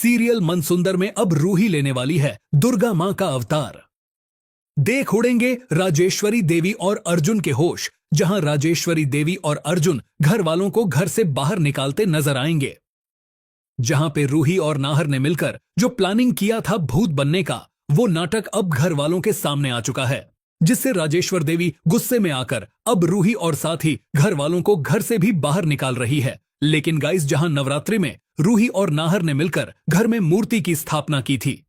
Serial मनसुंदर में अब रूही लेने वाली है दुर्गा मां का अवतार। देख उड़ेंगे राजेश्वरी देवी और अर्जुन के होश, जहां राजेश्वरी देवी और अर्जुन घर वालों को घर से बाहर निकालते नजर आएंगे। जहां पे रूही और नाहर ने मिलकर जो प्लानिंग किया था भूत बनने का, वो नाटक अब घर वालों के सामने आ चुका है, जिससे राजेश्वर देवी गुस्से में आकर अब रूही और साथ ही घर वालों को घर से भी बाहर निकाल रही है। लेकिन गाइस, जहां नवरात्रि में रूही और नाहर ने मिलकर घर में मूर्ति की स्थापना की थी,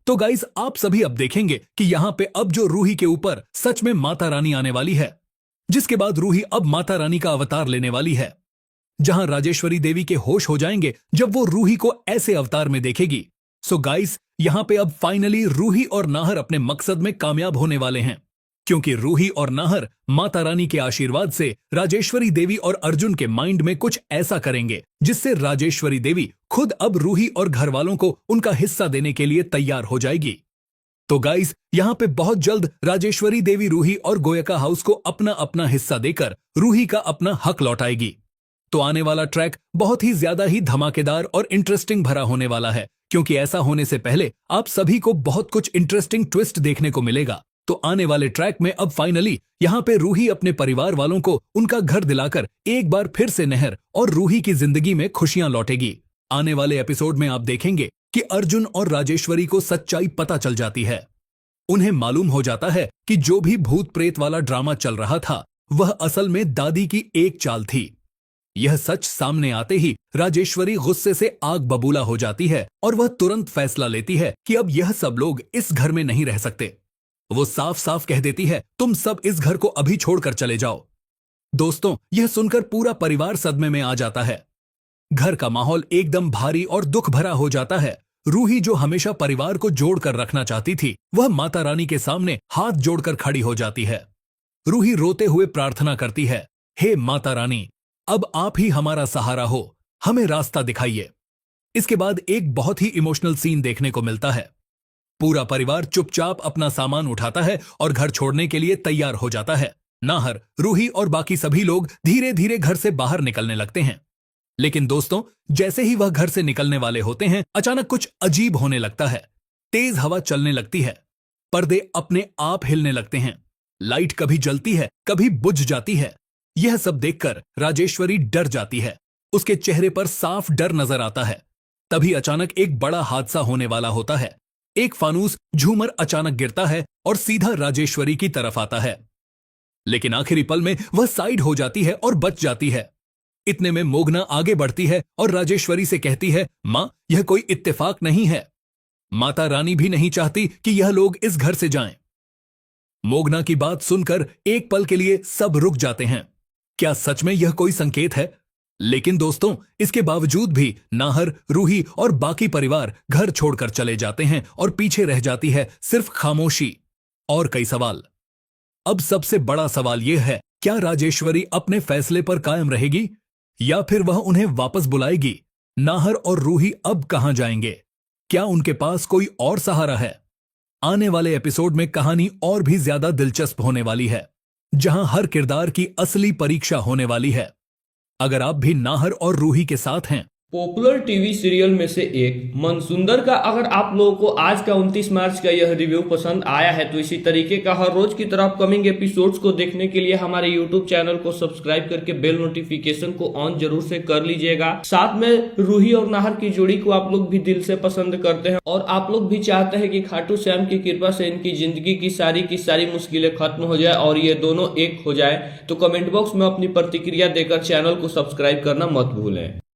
तो गाइस आप सभी अब देखेंगे कि यहां पे अब जो रूही के ऊपर सच में माता रानी आने वाली है, जिसके बाद रूही अब माता रानी का अवतार लेने वाली है। जहां राजेश्वरी देवी के होश हो जाएंगे जब वो रूही को ऐसे अवतार में देखेगी। सो गाइस, यहां पे अब फाइनली रूही और नाहर अपने मकसद में कामयाब होने वाले हैं, क्योंकि रूही और नाहर माता रानी के आशीर्वाद से राजेश्वरी देवी और अर्जुन के माइंड में कुछ ऐसा करेंगे जिससे राजेश्वरी देवी खुद अब रूही और घर वालों को उनका हिस्सा देने के लिए तैयार हो जाएगी। तो गाइस, यहां पे बहुत जल्द राजेश्वरी देवी रूही और गोयका हाउस को अपना अपना हिस्सा देकर रूही का अपना हक लौटाएगी। तो आने वाला ट्रैक बहुत ही ज्यादा ही धमाकेदार और इंटरेस्टिंग भरा होने वाला है, क्योंकि ऐसा होने से पहले आप सभी को बहुत कुछ इंटरेस्टिंग ट्विस्ट देखने को मिलेगा। तो आने वाले ट्रैक में अब फाइनली यहां पे रूही अपने परिवार वालों को उनका घर दिलाकर एक बार फिर से नहर और रूही की जिंदगी में खुशियां लौटेगी। आने वाले एपिसोड में आप देखेंगे कि अर्जुन और राजेश्वरी को सच्चाई पता चल जाती है। उन्हें मालूम हो जाता है कि जो भी भूत प्रेत वाला ड्रामा चल रहा था, वह असल में दादी की एक चाल थी। यह सच सामने आते ही राजेश्वरी गुस्से से आग बबूला हो जाती है और वह तुरंत फैसला लेती है कि अब यह सब लोग इस घर में नहीं रह सकते। वो साफ साफ कह देती है, तुम सब इस घर को अभी छोड़कर चले जाओ। दोस्तों, यह सुनकर पूरा परिवार सदमे में आ जाता है। घर का माहौल एकदम भारी और दुख भरा हो जाता है। रूही, जो हमेशा परिवार को जोड़कर रखना चाहती थी, वह माता रानी के सामने हाथ जोड़कर खड़ी हो जाती है। रूही रोते हुए प्रार्थना करती है, हे माता रानी, अब आप ही हमारा सहारा हो, हमें रास्ता दिखाइए। इसके बाद एक बहुत ही इमोशनल सीन देखने को मिलता है। पूरा परिवार चुपचाप अपना सामान उठाता है और घर छोड़ने के लिए तैयार हो जाता है। नाहर, रूही और बाकी सभी लोग धीरे धीरे घर से बाहर निकलने लगते हैं। लेकिन दोस्तों, जैसे ही वह घर से निकलने वाले होते हैं, अचानक कुछ अजीब होने लगता है। तेज हवा चलने लगती है, पर्दे अपने आप हिलने लगते हैं, लाइट कभी जलती है कभी बुझ जाती है। यह सब देखकर राजेश्वरी डर जाती है। उसके चेहरे पर साफ डर नजर आता है। तभी अचानक एक बड़ा हादसा होने वाला होता है। एक फानूस झूमर अचानक गिरता है और सीधा राजेश्वरी की तरफ आता है। लेकिन आखिरी पल में वह साइड हो जाती है और बच जाती है। इतने में मोगना आगे बढ़ती है और राजेश्वरी से कहती है, मां, यह कोई इत्तेफाक नहीं है। माता रानी भी नहीं चाहती कि यह लोग इस घर से जाएं। मोगना की बात सुनकर एक पल के लिए सब रुक जाते हैं। क्या सच में यह कोई संकेत है? लेकिन दोस्तों, इसके बावजूद भी नाहर, रूही और बाकी परिवार घर छोड़कर चले जाते हैं और पीछे रह जाती है सिर्फ खामोशी और कई सवाल। अब सबसे बड़ा सवाल यह है, क्या राजेश्वरी अपने फैसले पर कायम रहेगी या फिर वह उन्हें वापस बुलाएगी? नाहर और रूही अब कहां जाएंगे? क्या उनके पास कोई और सहारा है? आने वाले एपिसोड में कहानी और भी ज्यादा दिलचस्प होने वाली है, जहां हर किरदार की असली परीक्षा होने वाली है। अगर आप भी नाहर और रूही के साथ हैं। पॉपुलर टीवी सीरियल में से एक मनसुंदर का अगर आप लोगों को आज का 29 मार्च का यह रिव्यू पसंद आया है, तो इसी तरीके का हर रोज की तरह अपकमिंग एपिसोड्स को देखने के लिए हमारे यूट्यूब चैनल को सब्सक्राइब करके बेल नोटिफिकेशन को ऑन जरूर से कर लीजिएगा। साथ में रूही और नाहर की जोड़ी को आप लोग भी दिल से पसंद करते हैं और आप लोग भी चाहते हैं कि खाटू श्याम की कृपा से इनकी जिंदगी की सारी मुश्किलें खत्म हो जाए और ये दोनों एक हो जाए। तो कमेंट बॉक्स में अपनी प्रतिक्रिया देकर चैनल को सब्सक्राइब करना मत भूलें।